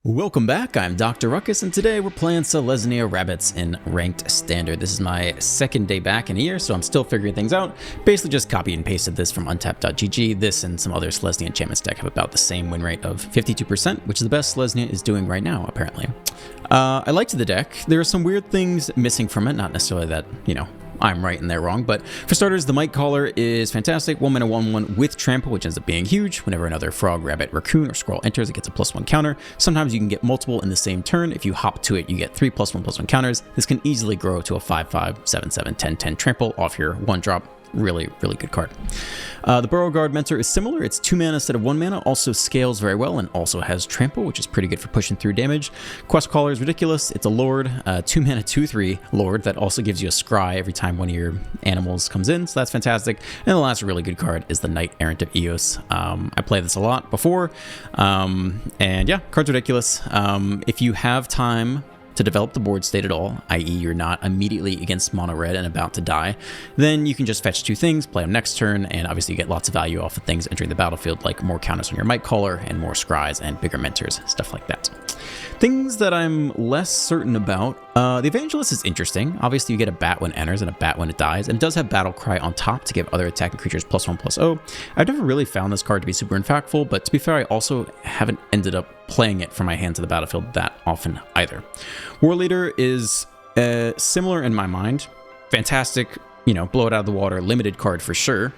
Welcome back, I'm Dr. Ruckus, and today we're playing Selesnya Rabbits in Ranked Standard. This is my second day back in a year, so I'm still figuring things out. Basically just copied and pasted this from untapped.gg. This and some other Selesnya enchantments deck have about the same win rate of 52%, which is the best Selesnya is doing right now, apparently. I liked the deck. There are some weird things missing from it, not necessarily that, I'm right and they're wrong, but for starters, the Might Caller is fantastic. 1 mana 1/1 with Trample, which ends up being huge. Whenever another frog, rabbit, raccoon, or squirrel enters, it gets a +1 counter. Sometimes you can get multiple in the same turn. If you hop to it, you get 3 +1/+1 counters. This can easily grow to a 5/5, 7/7, 10/10 Trample off your 1-drop. Really, really good card. The Beauregard Mentor is similar. It's 2 mana instead of 1 mana, also scales very well, and also has Trample, which is pretty good for pushing through damage. Quest Caller is ridiculous. It's a Lord, 2 mana 2/3 Lord that also gives you a scry every time one of your animals comes in, so that's fantastic. And the last really good card is the Knight Errant of Eos. I played this a lot before, and yeah, card's ridiculous. If you have time to develop the board state at all, i.e. you're not immediately against mono red and about to die, then you can just fetch 2 things, play them next turn, and obviously you get lots of value off of things entering the battlefield, like more counters on your Might Caller and more scries and bigger mentors, stuff like that. Things that I'm less certain about, the Evangelist is interesting. Obviously you get a bat when it enters and a bat when it dies, and it does have Battle Cry on top to give other attacking creatures +1/+0. I've never really found this card to be super impactful, but to be fair, I also haven't ended up playing it from my hand to the battlefield that often either. War Leader is similar in my mind. Fantastic, blow it out of the water, limited card for sure.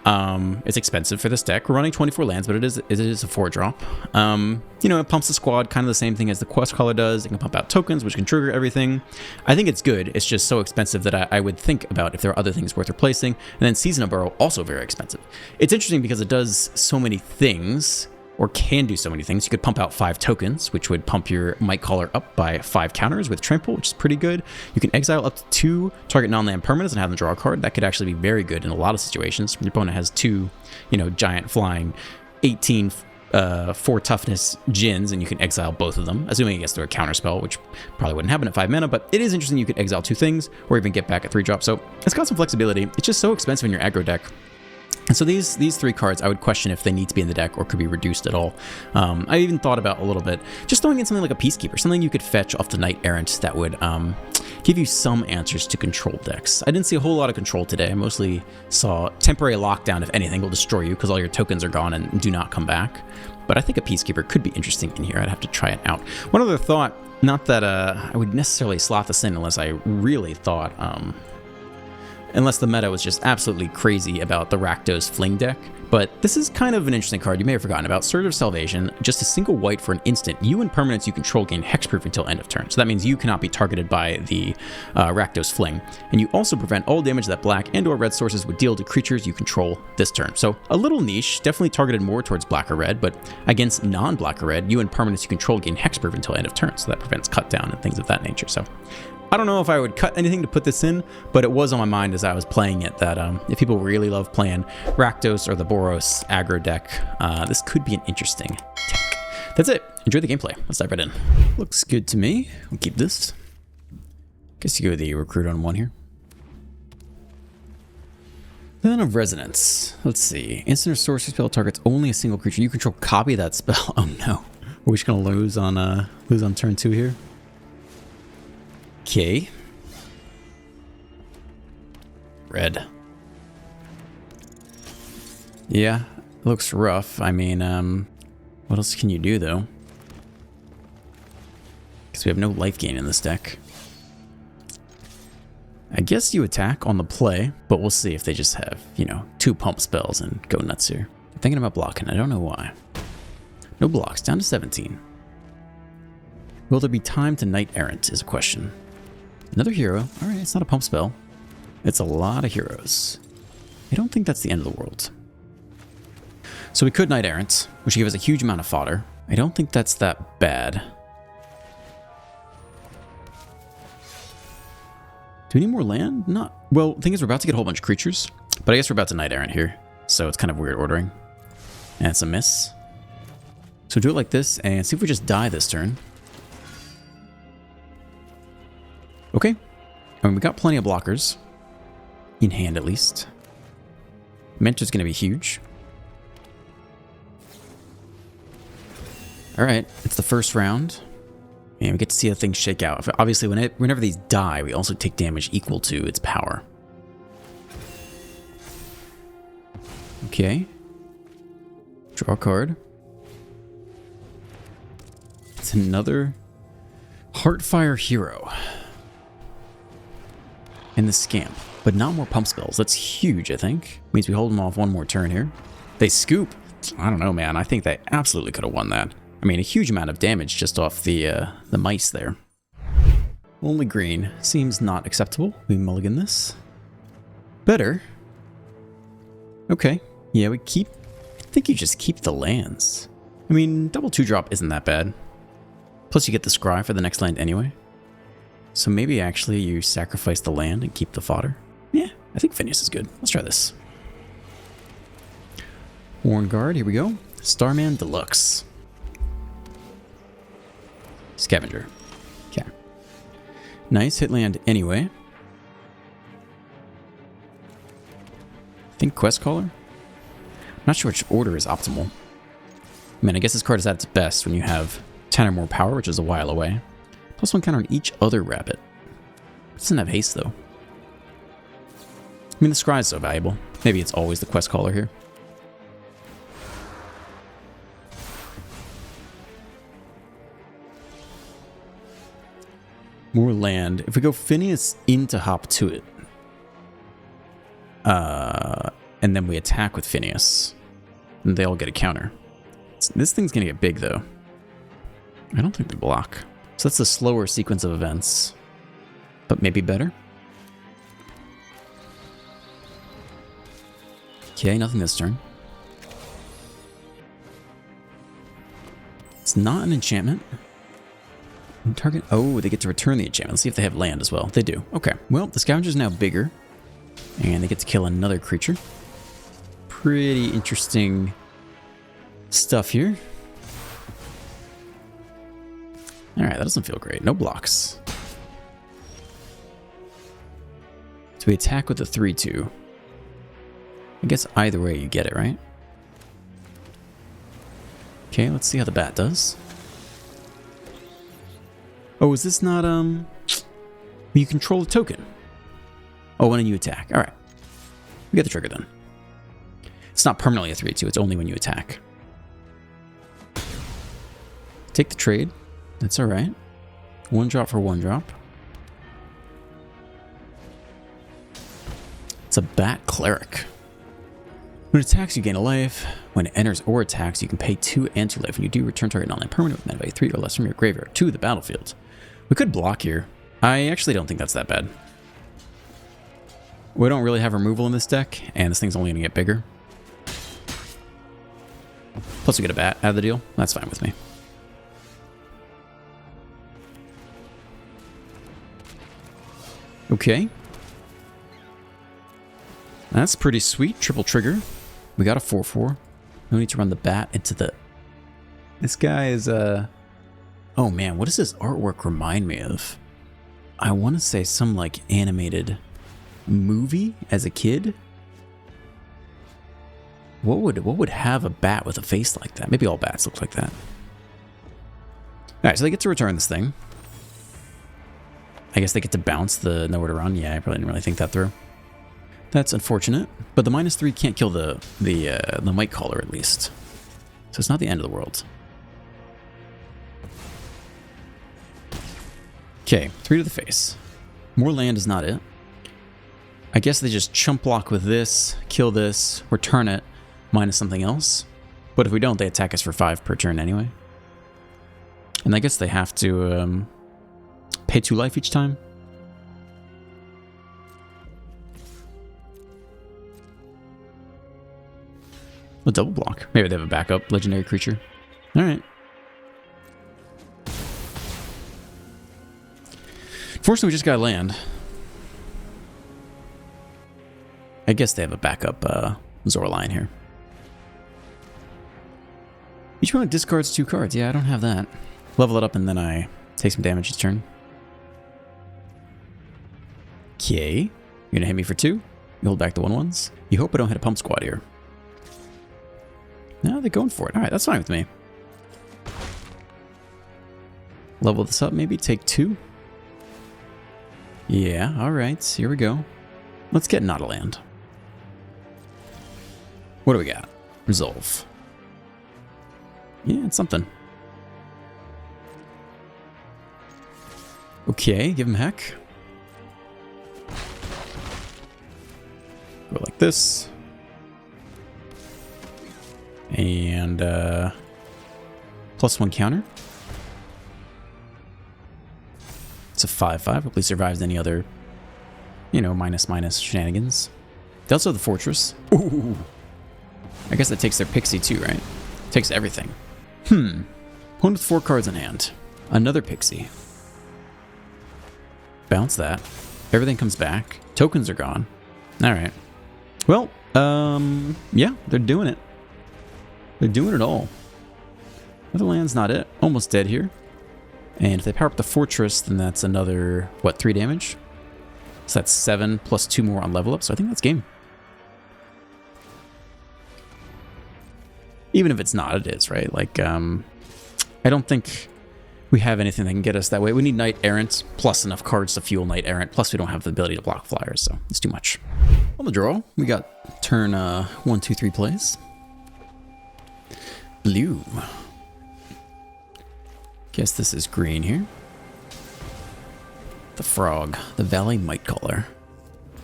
It's expensive for this deck. We're running 24 lands, but it is a 4-drop. It pumps the squad, kind of the same thing as the Quest Caller does. It can pump out tokens, which can trigger everything. I think it's good. It's just so expensive that I would think about if there are other things worth replacing. And then Season of Burrow, also very expensive. It's interesting because it does so many things, or can do so many things. You could pump out 5 tokens, which would pump your Might Caller up by 5 counters with Trample, which is pretty good. You can exile up to 2 target non-land permanents and have them draw a card. That could actually be very good in a lot of situations. Your opponent has 2, giant flying 18 4 toughness Djinns, and you can exile both of them, assuming it gets through a counter spell, which probably wouldn't happen at 5 mana, but it is interesting you could exile 2 things, or even get back at 3 drop, so it's got some flexibility. It's just so expensive in your aggro deck. And so these 3 cards, I would question if they need to be in the deck or could be reduced at all. I even thought about a little bit, just throwing in something like a Peacekeeper, something you could fetch off the Knight Errant that would give you some answers to control decks. I didn't see a whole lot of control today. I mostly saw temporary lockdown, if anything, will destroy you because all your tokens are gone and do not come back. But I think a Peacekeeper could be interesting in here. I'd have to try it out. One other thought, not that I would necessarily slot this in unless I really thought... unless the meta was just absolutely crazy about the Rakdos Fling deck. But this is kind of an interesting card you may have forgotten about. Surge of Salvation, just a single white for an instant. You and permanents you control gain hexproof until end of turn. So that means you cannot be targeted by the Rakdos Fling. And you also prevent all damage that black and or red sources would deal to creatures you control this turn. So a little niche, definitely targeted more towards black or red, but against non-black or red, you and permanents you control gain hexproof until end of turn. So that prevents cut down and things of that nature. So I don't know if I would cut anything to put this in, but it was on my mind as I was playing it that if people really love playing Rakdos or the Boros aggro deck, this could be an interesting tech. That's it. Enjoy the gameplay. Let's dive right in. Looks good to me. We'll keep this. Guess you go with the Recruit on 1 here. Then of Resonance. Let's see. Instant or sorcery spell targets only a single creature. You control copy that spell. Oh no. We're just gonna lose on turn 2 here. Okay. Red. Yeah, looks rough. I mean, what else can you do, though? Because we have no life gain in this deck. I guess you attack on the play, but we'll see if they just have, 2 pump spells and go nuts here. I'm thinking about blocking. I don't know why. No blocks. Down to 17. Will there be time to Knight Errant is a question. Another hero. All right, it's not a pump spell. It's a lot of heroes. I don't think that's the end of the world. So we could Knight Errant, which would give us a huge amount of fodder. I don't think that's that bad. Do we need more land? Not. Well, the thing is, we're about to get a whole bunch of creatures, but I guess we're about to Knight Errant here, so it's kind of weird ordering. And it's a miss. So do it like this, and see if we just die this turn. Okay, I mean, we got plenty of blockers, in hand at least. Mentor's going to be huge. All right, it's the first round. And we get to see how things shake out. Obviously, whenever these die, we also take damage equal to its power. Okay. Draw a card. It's another Heartfire Hero. And the Scamp. But not more pump spells. That's huge, I think. Means we hold them off one more turn here. They scoop. I don't know, man. I think they absolutely could have won that. I mean, a huge amount of damage just off the mice there. Only green. Seems not acceptable. We mulligan this. Better. Okay. Yeah, we keep... I think you just keep the lands. I mean, double 2-drop isn't that bad. Plus you get the scry for the next land anyway. So maybe actually you sacrifice the land and keep the fodder. Yeah, I think Phineas is good. Let's try this. Worn Guard, here we go. Starman Deluxe. Scavenger. Okay. Nice, hit land anyway. I think Quest Caller? I'm not sure which order is optimal. I mean, I guess this card is at its best when you have 10 or more power, which is a while away. Plus 1 counter on each other rabbit. It doesn't have haste, though. I mean, the scry is so valuable. Maybe it's always the Quest Caller here. More land. If we go Phineas into hop to it, and then we attack with Phineas, and they all get a counter. This thing's gonna get big, though. I don't think they block. So that's a slower sequence of events, but maybe better. Okay, nothing this turn. It's not an enchantment. Target. Oh, they get to return the enchantment. Let's see if they have land as well. They do. Okay. Well, the scavenger's now bigger, and they get to kill another creature. Pretty interesting stuff here. All right, that doesn't feel great. No blocks. So we attack with a 3/2. I guess either way you get it, right? Okay, let's see how the bat does. Oh, is this not, you control a token? Oh, and then you attack. All right. We get the trigger then. It's not permanently a 3/2. It's only when you attack. Take the trade. That's all right. 1-drop for 1-drop. It's a Bat Cleric. When it attacks, you gain a life. When it enters or attacks, you can pay 2 and 2 life. When you do, return target non-land permanent with mana value 3 or less from your graveyard to the battlefield. We could block here. I actually don't think that's that bad. We don't really have removal in this deck, and this thing's only going to get bigger. Plus we get a bat out of the deal. That's fine with me. Okay. That's pretty sweet. Triple trigger. We got a 4/4. No need to run the bat into the... This guy is, Oh man, what does this artwork remind me of? I want to say some like animated movie as a kid. What would have a bat with a face like that? Maybe all bats look like that. Alright, so they get to return this thing. I guess they get to bounce the nowhere to run. Yeah, I probably didn't really think that through. That's unfortunate, but the -3 can't kill the Might Caller at least. So it's not the end of the world. Okay, 3 to the face. More land is not it. I guess they just chump block with this, kill this, return it, minus something else. But if we don't, they attack us for 5 per turn anyway. And I guess they have to pay 2 life each time. A double block. Maybe they have a backup legendary creature. Alright. Fortunately, we just got land. I guess they have a backup Zoraline here. Each one discards 2 cards. Yeah, I don't have that. Level it up and then I take some damage each turn. Okay. You're going to hit me for 2. You hold back the 1/1s. You hope I don't hit a pump squad here. No, they're going for it. Alright, that's fine with me. Level this up, maybe take 2. Yeah, alright, here we go. Let's get not a land. What do we got? Resolve. Yeah, it's something. Okay, give him heck. Go like this. And +1 counter. It's a 5/5. Hopefully survives any other, you know, minus shenanigans. They also have the fortress. Ooh. I guess that takes their pixie too, right? Takes everything. Opponent with 4 cards in hand. Another pixie. Bounce that. Everything comes back. Tokens are gone. Alright. Well, yeah, they're doing it. They're doing it all. Other land's not it. Almost dead here. And if they power up the fortress, then that's another, what, 3 damage? So that's 7 plus 2 more on level up, so I think that's game. Even if it's not, it is, right? Like, I don't think we have anything that can get us that way. We need Knight Errant, plus enough cards to fuel Knight Errant, plus we don't have the ability to block flyers, so it's too much. On the draw, we got turn 1, 2, 3 plays. Blue. Guess this is green here. The frog, the Valley Mightcaller.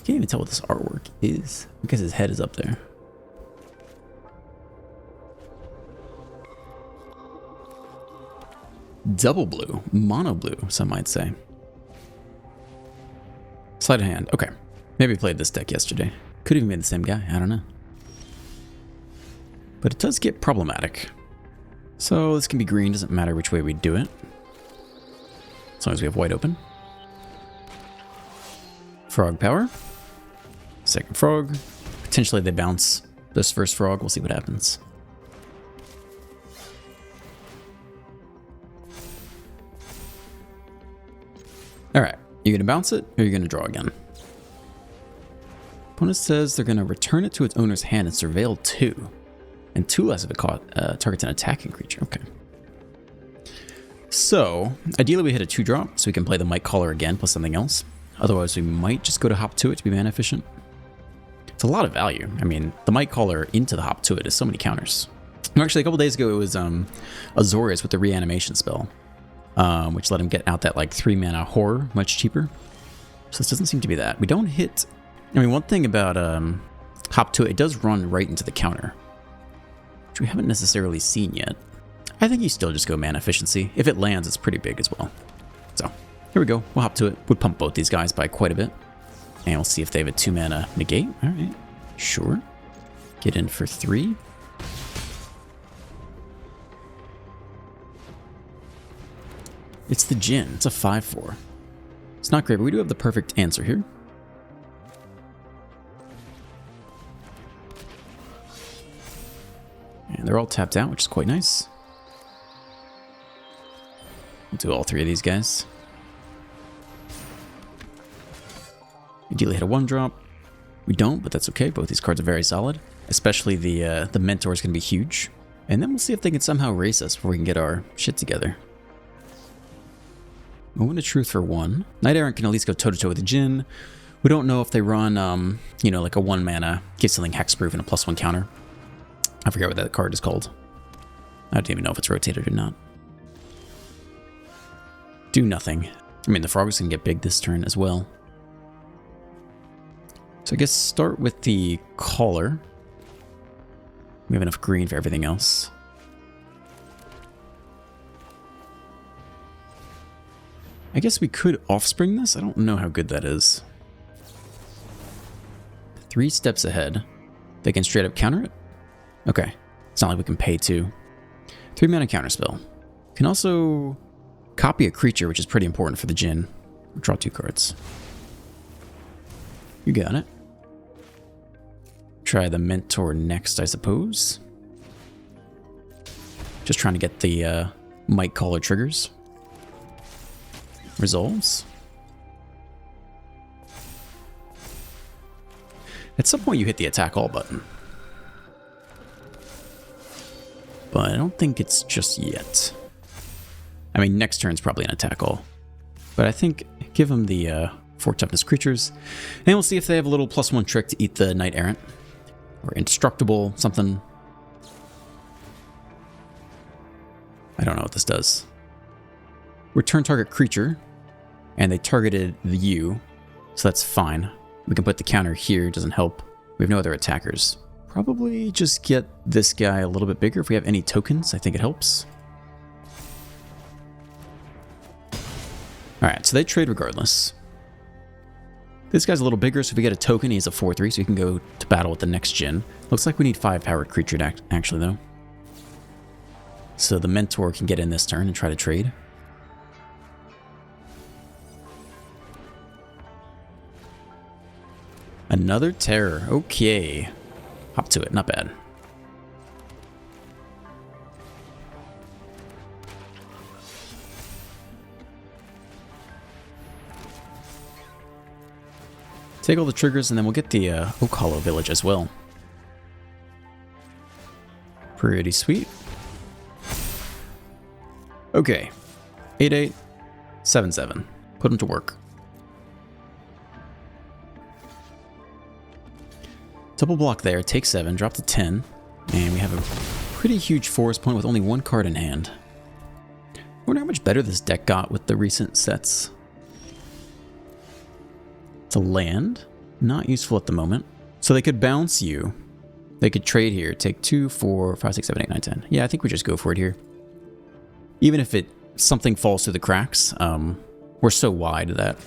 Can't even tell what this artwork is. I guess his head is up there. Double blue, mono blue, some might say. Sleight of hand. Okay, maybe I played this deck yesterday. Could even be the same guy. I don't know. But it does get problematic. So this can be green. Doesn't matter which way we do it, as long as we have white open. Frog power. Second frog. Potentially they bounce this first frog. We'll see what happens. Alright, you're going to bounce it, or you're going to draw again. Opponent says they're going to return it to its owner's hand and surveil 2. And 2 less if it targets an attacking creature. Okay. So, ideally we hit a 2-drop, so we can play the Mightcaller again, plus something else. Otherwise, we might just go to Hop to it to be mana efficient. It's a lot of value. I mean, the Mightcaller into the Hop to it is so many counters. Actually, a couple days ago, it was Azorius with the reanimation spell. Which let him get out that like 3 mana horror much cheaper. So this doesn't seem to be that. We don't hit. I mean, one thing about Hop to it does run right into the counter, which we haven't necessarily seen yet. I think you still just go mana efficiency. If it lands, it's pretty big as well. So here we go. We'll Hop to it. Would pump both these guys by quite a bit, and we'll see if they have a 2 mana negate. All right, sure. Get in for 3. It's the Djinn. It's a 5/4. It's not great, but we do have the perfect answer here. And they're all tapped out, which is quite nice. We'll do all 3 of these guys. Ideally hit a 1-drop. We don't, but that's okay. Both these cards are very solid. Especially the Mentor is going to be huge. And then we'll see if they can somehow race us before we can get our shit together. Moment of Truth for 1. Knight Errant can at least go toe-to-toe with the Djinn. We don't know if they run, you know, like a 1 mana, give something hexproof and a +1 counter. I forget what that card is called. I don't even know if it's rotated or not. Do nothing. I mean, the Frog's can get big this turn as well. So I guess start with the Caller. We have enough green for everything else. I guess we could Offspring this. I don't know how good that is. 3 steps ahead. They can straight up counter it? Okay. It's not like we can pay 2. 3 mana counterspell. Can also copy a creature, which is pretty important for the Djinn. Draw 2 cards. You got it. Try the Mentor next, I suppose. Just trying to get the Mightcaller triggers. Resolves. At some point you hit the attack all button. But I don't think it's just yet. I mean, next turn's probably an attack all. But I think give them the 4 toughness creatures. And we'll see if they have a little +1 trick to eat the Knight Errant. Or indestructible, something. I don't know what this does. Return target creature. And they targeted the U. So that's fine. We can put the counter here, doesn't help. We have no other attackers. Probably just get this guy a little bit bigger if we have any tokens. I think it helps. Alright, so they trade regardless. This guy's a little bigger, so if we get a token, he's a 4/3, so he can go to battle with the next gen. Looks like we need 5 powered creature actually, though. So the Mentor can get in this turn and try to trade. Another terror. Okay. Hop to it. Not bad. Take all the triggers, and then we'll get the Oak Hollow Village as well. Pretty sweet. Okay. 8/8, 7/7. Put them to work. Double block there, take 7, drop to 10, and we have a pretty huge forest point with only 1 card in hand. I wonder how much better this deck got with the recent sets. It's a land, not useful at the moment. So they could bounce you. They could trade here, take 2, 4, 5, 6, 7, 8, 9, 10. Yeah, I think we just go for it here. Even if something falls through the cracks, we're so wide that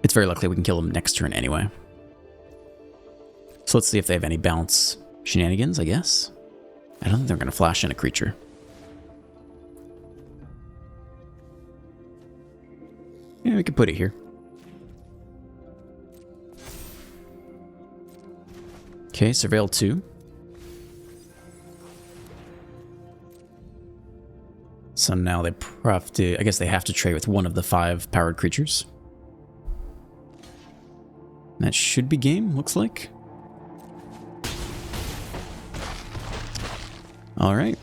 it's very likely we can kill them next turn anyway. So let's see if they have any bounce shenanigans, I guess. I don't think they're going to flash in a creature. Yeah, we can put it here. Okay, Surveil 2. So now they have to, I guess they have to trade with one of the 5 powered creatures. That should be game, looks like. Alright,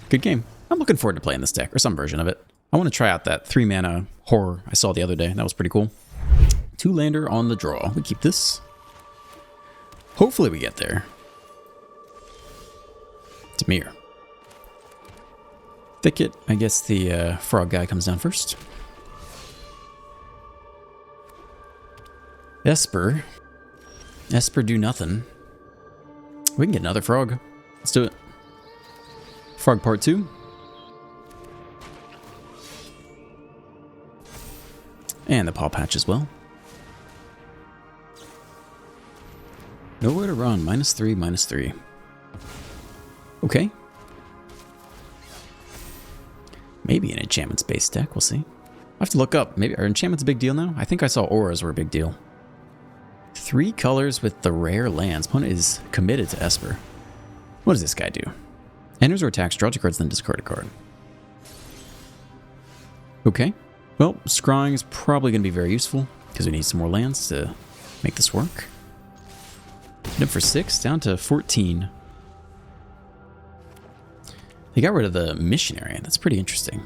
good game. I'm looking forward to playing this deck, or some version of it. I want to try out that 3-mana horror I saw the other day. That was pretty cool. 2-lander on the draw. We keep this. Hopefully we get there. Dimir. Thicket, I guess the frog guy comes down first. Esper. Esper do nothing. We can get another frog. Let's do it. Frog part 2. And the paw patch as well. Nowhere to run. -3, -3. Okay. Maybe an enchantments-based deck. We'll see. I have to look up. Maybe are enchantments a big deal now? I think I saw auras were a big deal. 3 colors with the rare lands. Opponent is committed to Esper. What does this guy do? Enters or attacks, draw 2 cards, then discard a card. Okay. Well, scrying is probably going to be very useful because we need some more lands to make this work. Hit him for 6, down to 14. They got rid of the missionary. That's pretty interesting.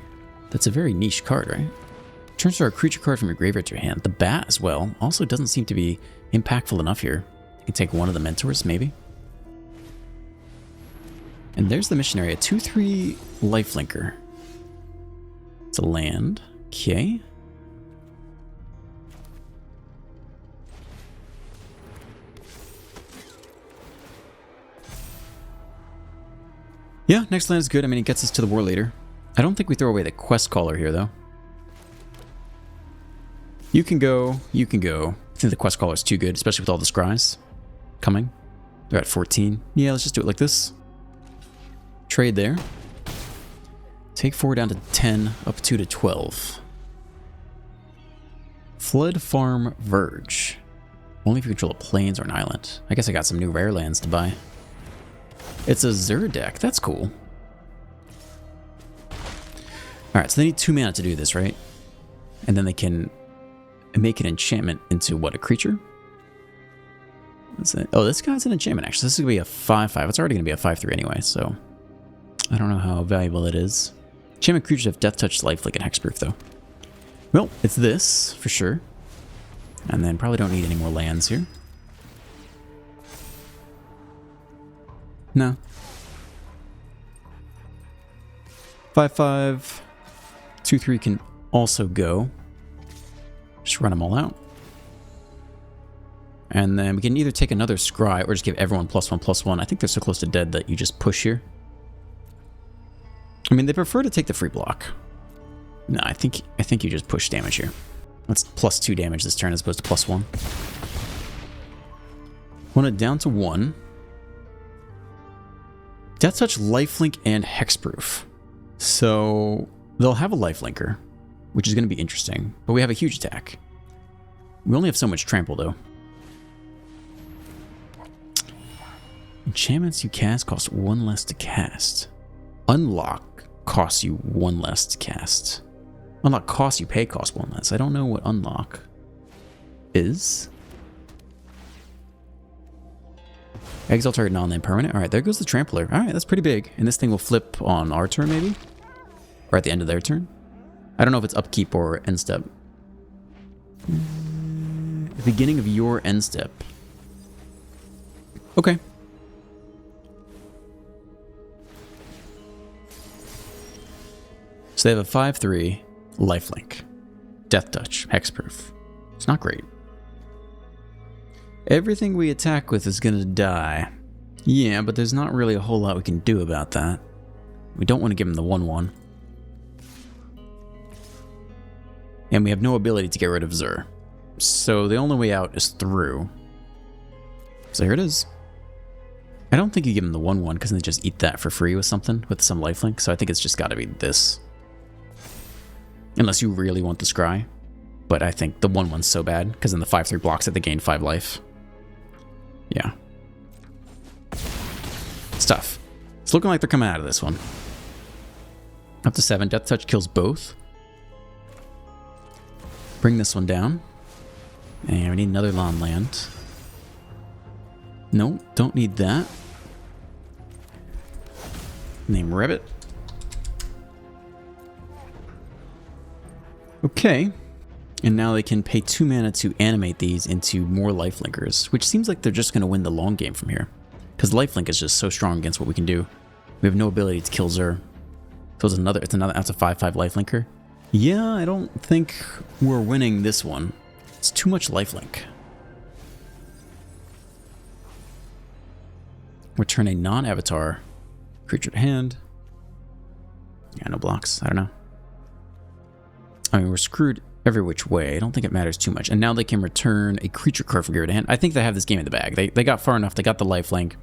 That's a very niche card, right? Transfer a creature card from your graveyard to your hand. The bat as well also doesn't seem to be impactful enough here. You can take one of the mentors, maybe. And there's the missionary, a 2/3 lifelinker. It's a land. Okay. Yeah, next land is good. I mean, it gets us to the War Leader. I don't think we throw away the Quest Caller here, though. You can go. You can go. I think the Quest Caller is too good, especially with all the scries coming. They're at 14. Yeah, let's just do it like this. Trade there. Take 4 down to 10, up 2 to 12. Flood Farm Verge. Only if you control a plains or an island. I guess I got some new rare lands to buy. It's a Zur deck. That's cool. Alright, so they need 2 mana to do this, right? And then they can make an enchantment into what, a creature? Oh, this guy's an enchantment, actually. This is going to be a 5/5. It's already going to be a 5/3 anyway, so I don't know how valuable it is. Enchantment creatures have Death Touch, Lifelink, and Hexproof, though. Well, it's this, for sure. And then probably don't need any more lands here. No. 5/5. 2/3 can also go. Just run them all out. And then we can either take another scry or just give everyone +1/+1. I think they're so close to dead that you just push here. I mean, they prefer to take the free block. No, I think you just push damage here. That's +2 damage this turn as opposed to +1. Want it down to 1. Death Touch, Lifelink, and Hexproof. So they'll have a Lifelinker, which is going to be interesting. But we have a huge attack. We only have so much trample, though. Enchantments you cast cost 1 less to cast. Unlock costs you 1 less to cast. Unlock costs you pay cost 1 less. I don't know what unlock is. Exile target non-land permanent. Alright, there goes the Trampler. Alright, that's pretty big. And this thing will flip on our turn, maybe? Or at the end of their turn? I don't know if it's upkeep or end step. The beginning of your end step. Okay. So they have a 5/3 lifelink, Death Touch, Hexproof. It's not great. Everything we attack with is gonna die. Yeah, but there's not really a whole lot we can do about that. We don't want to give him the 1/1. And we have no ability to get rid of Zur. So the only way out is through. So here it is. I don't think you give him the 1/1 because they just eat that for free with something, with some lifelink. So I think it's just gotta be this. Unless you really want the scry. But I think the 1/1's so bad, because then the 5/3 blocks it, they gain 5 life. Yeah. It's tough. It's looking like they're coming out of this one. Up to 7. Death Touch kills both. Bring this one down. And we need another lawn land. No, don't need that. Name Rabbit. Okay. And now they can pay 2 mana to animate these into more lifelinkers, which seems like they're just going to win the long game from here. Because lifelink is just so strong against what we can do. We have no ability to kill Zur. So that's a 5/5 lifelinker. Yeah, I don't think we're winning this one. It's too much lifelink. Return a non-avatar creature to hand. Yeah, no blocks. I don't know. I mean, we're screwed every which way. I don't think it matters too much. And now they can return a creature card from Gear to hand. I think they have this game in the bag. They got far enough. They got the lifelink.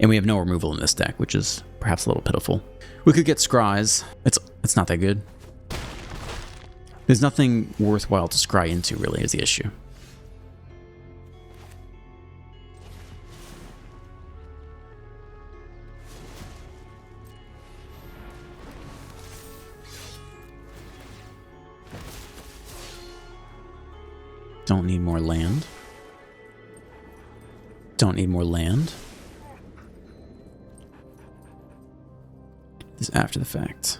And we have no removal in this deck, which is perhaps a little pitiful. We could get scries. It's not that good. There's nothing worthwhile to scry into, really, is the issue. Don't need more land. Don't need more land. This is after the fact.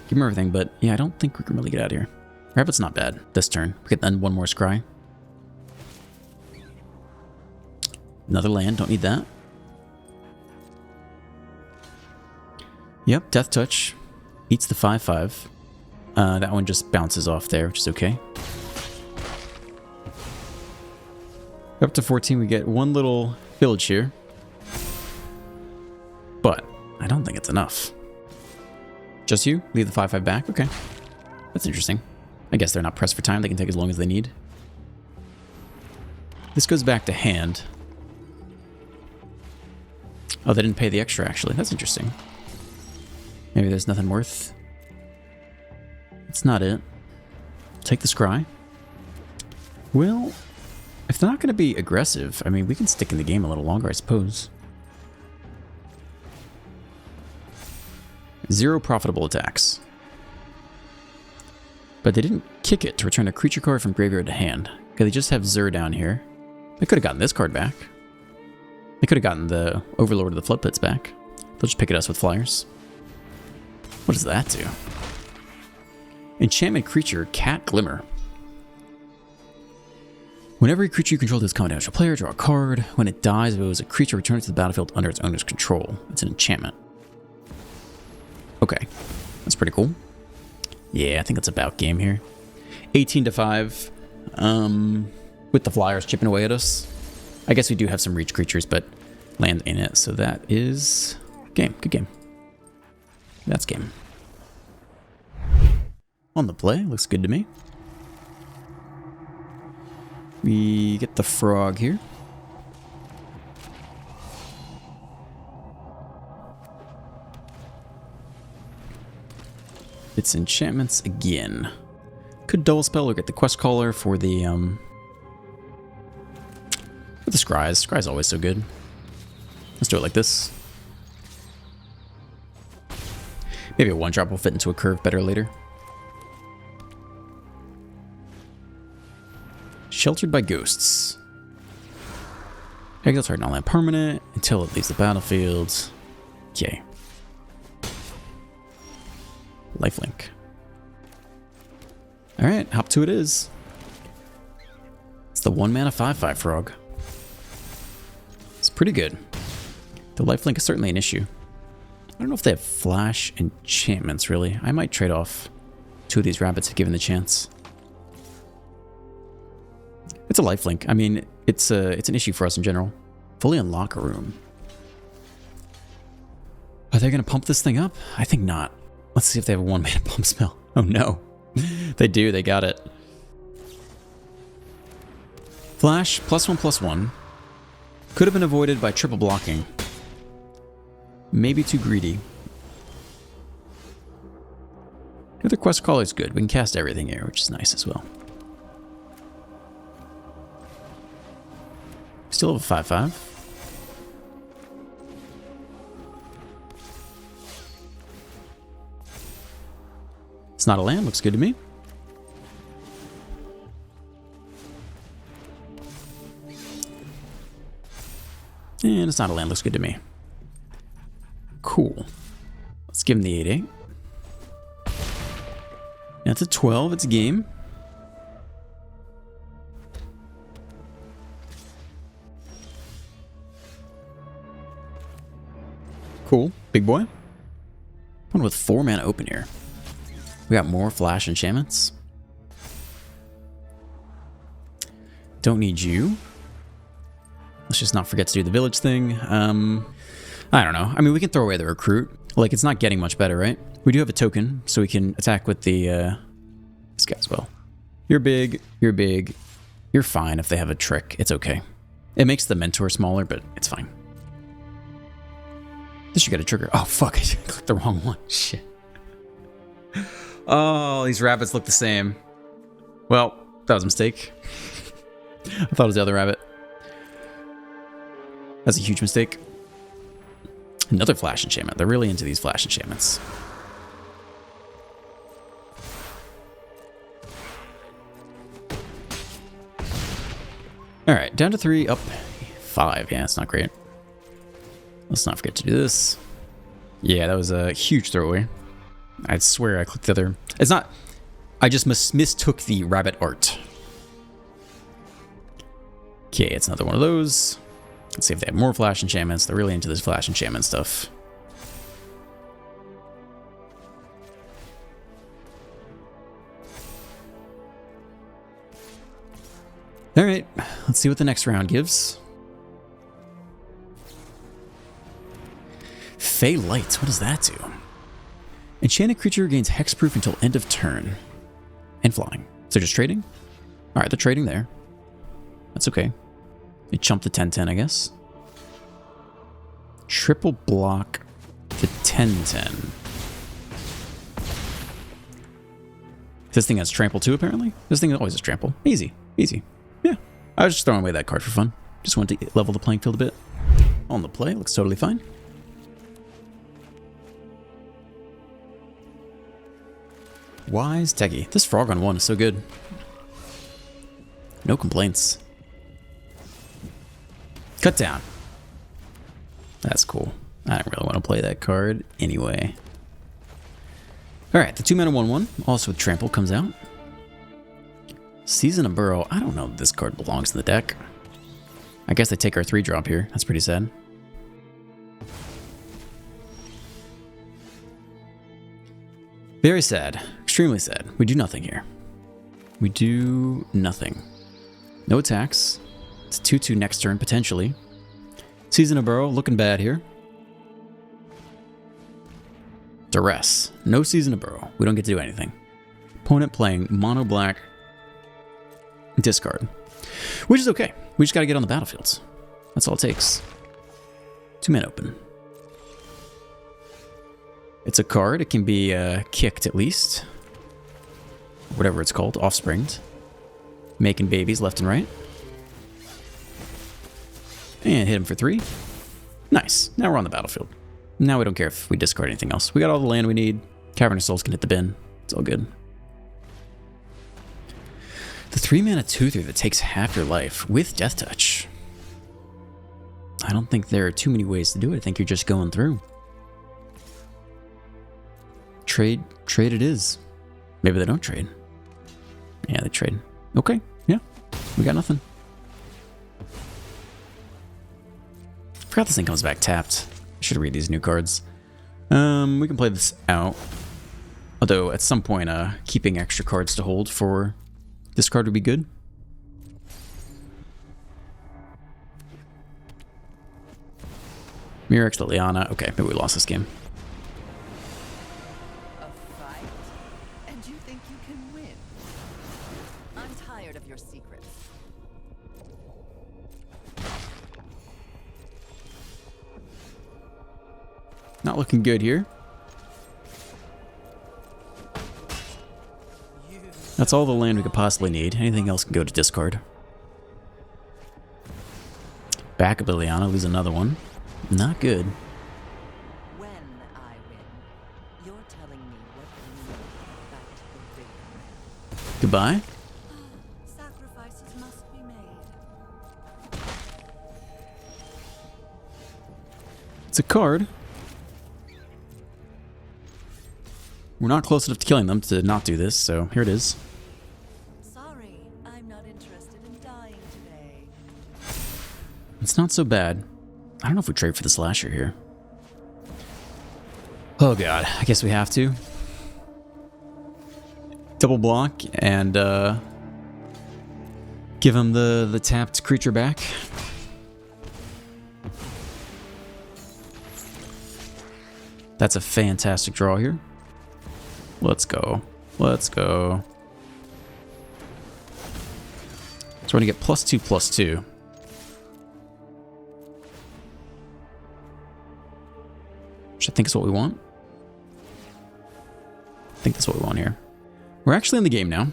Give him everything, but yeah, I don't think we can really get out of here. Rabbit's not bad this turn. We get then one more scry. Another land, don't need that. Yep, Death Touch. Eats the 5/5. That one just bounces off there, which is okay. Up to 14, we get one little village here. But I don't think it's enough. Just you? Leave the 5/5 back? Okay. That's interesting. I guess they're not pressed for time. They can take as long as they need. This goes back to hand. Oh, they didn't pay the extra, actually. That's interesting. Maybe there's nothing worth. That's not it. Take the scry. Well, if they're not going to be aggressive, I mean, we can stick in the game a little longer, I suppose. 0 profitable attacks. But they didn't kick it to return a creature card from graveyard to hand. Okay, they just have Zur down here. They could have gotten this card back. They could have gotten the Overlord of the Flood Pits back. They'll just pick at us with flyers. What does that do? Enchantment creature, Cat Glimmer. Whenever a creature you control does combat damage to a player, draw a card. When it dies, if it was a creature, return it to the battlefield under its owner's control. It's an enchantment. Okay, that's pretty cool. Yeah, I think that's about game here. 18-5. With the flyers chipping away at us. I guess we do have some reach creatures, but land in it. So that is game. Good game. That's game. On the play, looks good to me. We get the frog here. It's enchantments again. Could double spell or get the quest caller for the scries. Scry's always so good. Let's do it like this. Maybe a one drop will fit into a curve better later. Sheltered by ghosts. Exile target non-land permanent until it leaves the battlefield. Okay. Lifelink. Alright, hop to it is. It's the 1-mana 5/5 frog. It's pretty good. The lifelink is certainly an issue. I don't know if they have flash enchantments, really. I might trade off 2 of these rabbits if given the chance. It's a lifelink. I mean, it's an issue for us in general. Fully unlock a room. Are they going to pump this thing up? I think not. Let's see if they have a 1-mana pump spell. Oh no. They do, they got it. Flash, +1/+1. Could have been avoided by triple blocking. Maybe too greedy. The other quest caller is good. We can cast everything here, which is nice as well. Still have a 5/5. It's not a land, looks good to me. And it's not a land, looks good to me. Cool. Let's give him the 8/8. That's a 12, it's a game. Cool, big boy. One with 4-mana open here. We got more flash enchantments. Don't need you. Let's just not forget to do the village thing. I don't know. I mean, we can throw away the recruit. Like, it's not getting much better, right? We do have a token, so we can attack with the this guy as well. You're big. You're big. You're fine if they have a trick. It's okay. It makes the mentor smaller, but it's fine. This should get a trigger. Oh, fuck. I clicked the wrong one. Shit. Oh, these rabbits look the same. Well, that was a mistake. I thought it was the other rabbit. That's a huge mistake. Another flash enchantment. They're really into these flash enchantments. Alright, down to 3, up 5. Yeah, it's not great. Let's not forget to do this. Yeah, that was a huge throwaway. I swear I clicked the other... It's not... I just mistook the rabbit art. Okay, it's another one of those. Let's see if they have more flash enchantments. They're really into this flash enchantment stuff. Alright, let's see what the next round gives. Fey Lights, what does that do? Enchanted creature gains hexproof until end of turn. And flying. So just trading? Alright, they're trading there. That's okay. They chumped the 10/10, I guess. Triple block the 10/10. This thing has trample too, apparently? This thing always has trample. Easy. Easy. Yeah. I was just throwing away that card for fun. Just wanted to level the playing field a bit. On the play, looks totally fine. Wise Techie. This frog on 1 is so good. No complaints. Cut down. That's cool. I don't really want to play that card anyway. Alright, the 2-mana 1/1, also with Trample, comes out. Season of Burrow. I don't know if this card belongs in the deck. I guess they take our 3-drop here. That's pretty sad. Very sad. Extremely sad. We do nothing here. We do nothing. No attacks. It's 2/2 next turn, potentially. Season of Burrow, looking bad here. Duress. No Season of Burrow. We don't get to do anything. Opponent playing mono black. Discard. Which is okay. We just gotta get on the battlefields. That's all it takes. 2-mana open. It's a card. It can be kicked at least. Whatever it's called. Offspringed. Making babies left and right. And hit him for 3. Nice. Now we're on the battlefield. Now we don't care if we discard anything else. We got all the land we need. Cavern of Souls can hit the bin. It's all good. The 3-mana 2/3 that takes half your life with Death Touch. I don't think there are too many ways to do it. I think you're just going through. Trade it is. Maybe they don't trade. Yeah, they trade. Okay, yeah. We got nothing. Forgot this thing comes back tapped. I should read these new cards. We can play this out. Although, at some point, keeping extra cards to hold for this card would be good. Mirrex Liliana. Okay, maybe we lost this game. A fight? And you think you can win? I'm tired of your secrets. Not looking good here. That's all the land we could possibly need. Anything else can go to discard. Back of Liliana, lose another one. Not good. When I win, you're telling me what you know about the big. Goodbye. Sacrifices must be made. It's a card. We're not close enough to killing them to not do this, so here it is. Sorry, I'm not interested in dying today. It's not so bad. I don't know if we trade for the slasher here. Oh god, I guess we have to. Double block and give him the tapped creature back. That's a fantastic draw here. Let's go. Let's go. So we're gonna get +2/+2. Which I think is what we want. I think that's what we want here. We're actually in the game now.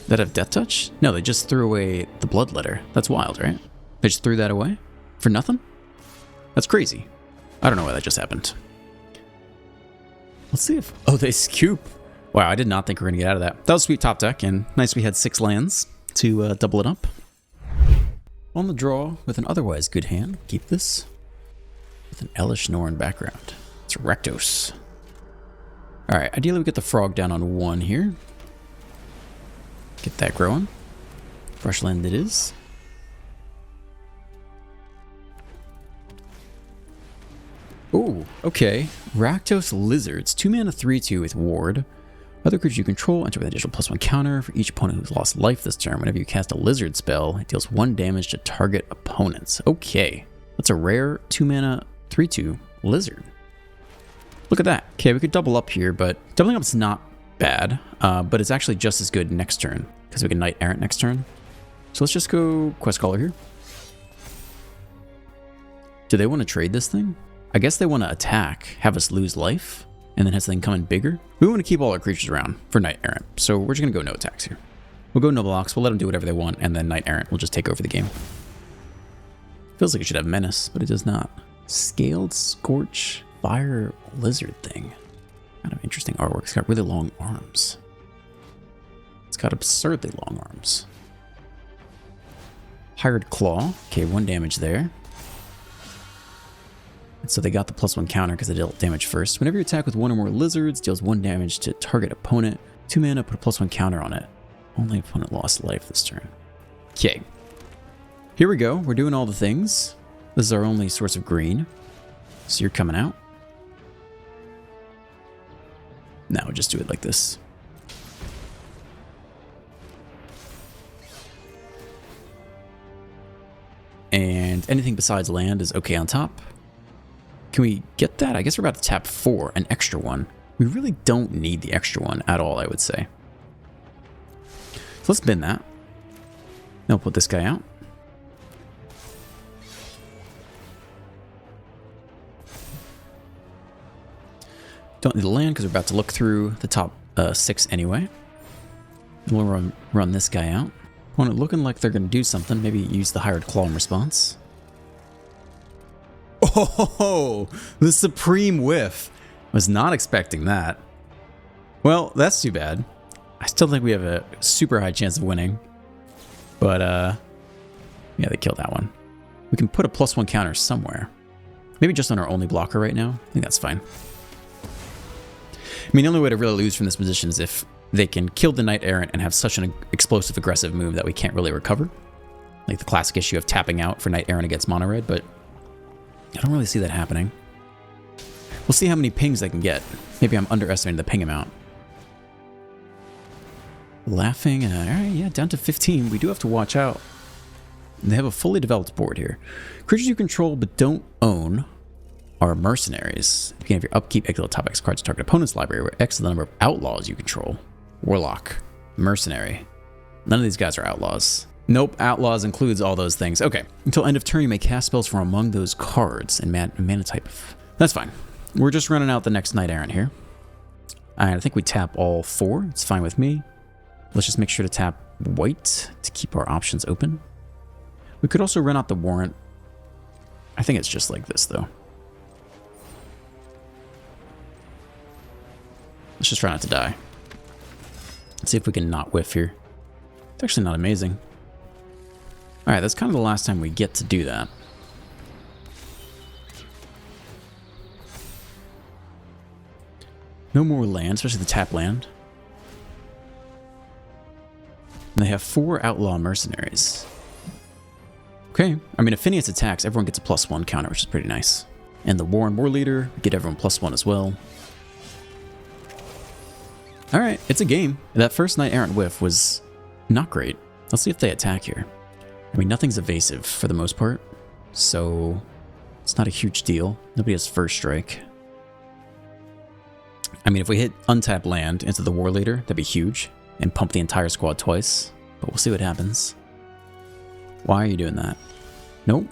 That have Death Touch? No, they just threw away the Blood Letter. That's wild, right? They just threw that away? For nothing? That's crazy. I don't know why that just happened. Let's see if... Oh, they scoop. Wow, I did not think we were going to get out of that. That was sweet top deck, and nice we had 6 lands to double it up. On the draw, with an otherwise good hand, keep this. With an Elish Norn background. It's Rectos. Alright, ideally we get the frog down on 1 here. Get that growing. Brushland it is. Ooh, okay. Rakdos Lizards. 2-mana 3/2 with Ward. Other creatures you control enter with an additional +1 counter for each opponent who's lost life this turn. Whenever you cast a lizard spell, it deals 1 damage to target opponents. Okay. That's a rare 2-mana 3/2 lizard. Look at that. Okay, we could double up here, but doubling up's not bad. But it's actually just as good next turn, because we can Knight Errant next turn. So let's just go Quest Caller here. Do they want to trade this thing? I guess they want to attack, have us lose life, and then have something come in bigger. We want to keep all our creatures around for Knight Errant, so we're just going to go no attacks here. We'll go no blocks, we'll let them do whatever they want, and then Knight Errant will just take over the game. Feels like it should have Menace, but it does not. Scaled Scorch Fire Lizard thing. Kind of interesting artwork. It's got really long arms. It's got absurdly long arms. Hired Claw. Okay, 1 damage there. And so they got the +1 counter because they dealt damage first. Whenever you attack with one or more lizards, deals 1 damage to target opponent. 2 mana, put a +1 counter on it. Only opponent lost life this turn. Okay. Here we go. We're doing all the things. This is our only source of green. So you're coming out. Now we'll just do it like this. And anything besides land is okay on top. Can we get that? I guess we're about to tap 4, an extra one. We really don't need the extra one at all, I would say. So let's bin that. Then we'll put this guy out. Don't need the land because we're about to look through the top 6 anyway. And we'll run this guy out. Opponent looking like they're going to do something. Maybe use the Hired Claw in response. Oh, the Supreme Whiff. Was not expecting that. Well, that's too bad. I still think we have a super high chance of winning. But, yeah, they killed that one. We can put a +1 counter somewhere. Maybe just on our only blocker right now. I think that's fine. I mean, the only way to really lose from this position is if they can kill the Knight Errant and have such an explosive, aggressive move that we can't really recover. Like the classic issue of tapping out for Knight Errant against Mono Red, but I don't really see that happening. We'll see how many pings they can get. Maybe I'm underestimating the ping amount. Laughing, alright, yeah, down to 15. We do have to watch out. They have a fully developed board here. Creatures you control but don't own are mercenaries. If you can have your upkeep, exile top X cards to target opponent's library, where X is the number of outlaws you control. Warlock. Mercenary. None of these guys are outlaws. Nope, outlaws includes all those things. Okay. Until end of turn, you may cast spells from among those cards and mana type. That's fine. We're just running out the next Knight Errant here. I think we tap all 4. It's fine with me. Let's just make sure to tap white to keep our options open. We could also run out the Warrant. I think it's just like this, though. Let's just try not to die. Let's see if we can not whiff here. It's actually not amazing. Alright, that's kind of the last time we get to do that. No more land, especially the tap land. And they have 4 outlaw mercenaries. Okay, I mean, if Phineas attacks, everyone gets a +1 counter, which is pretty nice. And the War and War Leader, get everyone +1 as well. Alright, it's a game. That first Knight Errant whiff was not great. Let's see if they attack here. I mean, nothing's evasive for the most part, so it's not a huge deal. Nobody has first strike. I mean, if we hit untap land into the War Leader, that'd be huge, and pump the entire squad twice, but we'll see what happens. Why are you doing that? Nope.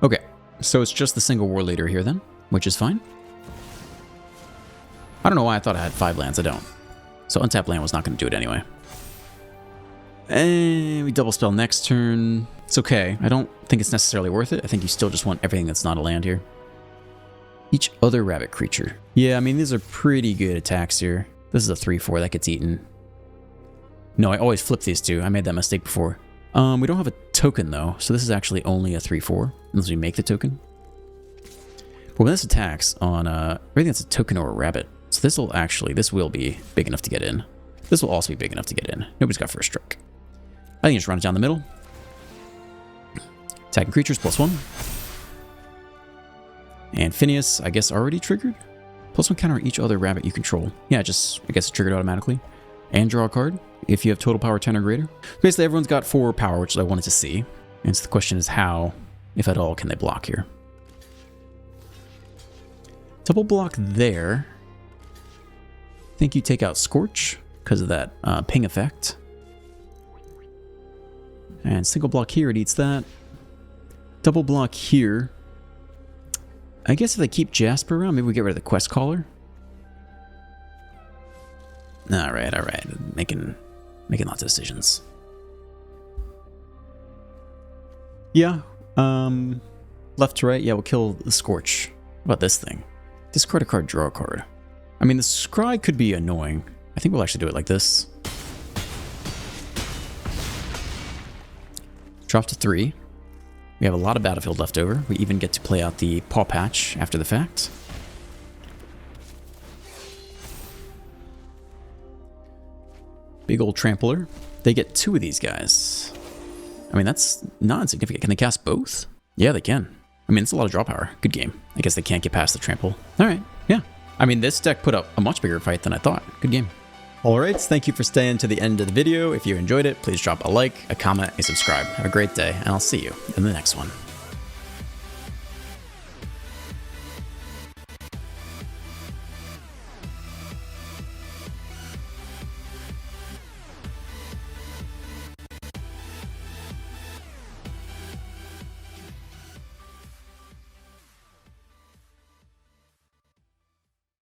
Okay, so it's just the single War Leader here then, which is fine. I don't know why I thought I had 5 lands, I don't. So untap land was not going to do it anyway. And we double spell next turn. It's okay. I don't think it's necessarily worth it. I think you still just want everything that's not a land here. Each other rabbit creature. Yeah, I mean, these are pretty good attacks here. This is a 3/4 that gets eaten. No, I always flip these two. I made that mistake before. We don't have a token though, so this is actually only a 3/4 unless we make the token. But when this attacks on everything that's a token or a rabbit, so this will be big enough to get in. This will also be big enough to get in. Nobody's got first strike. I think just run it down the middle. Attacking creatures +1. And Phineas, I guess, already triggered. +1 counter each other rabbit you control. Yeah, I guess it's triggered automatically. And draw a card if you have total power 10 or greater. Basically, everyone's got 4 power, which I wanted to see. And so the question is how, if at all, can they block here? Double block there. I think you take out Scorch because of that ping effect. And single block here, it eats that. Double block here. I guess if they keep Jasper around, maybe we get rid of the Quest Caller. Alright. Making lots of decisions. Yeah. Left to right, yeah, we'll kill the Scorch. What about this thing? Discard a card, draw a card. I mean, the Scry could be annoying. I think we'll actually do it like this. Drop to 3. We have a lot of battlefield left over. We even get to play out the paw patch after the fact. Big old trampler. They get 2 of these guys. I mean, that's not insignificant. Can they cast both? Yeah, they can. I mean, it's a lot of draw power. Good game. I guess they can't get past the trample. All right, yeah. I mean, this deck put up a much bigger fight than I thought. Good game. All right, thank you for staying to the end of the video. If you enjoyed it, please drop a like, a comment, a subscribe. Have a great day, and I'll see you in the next one.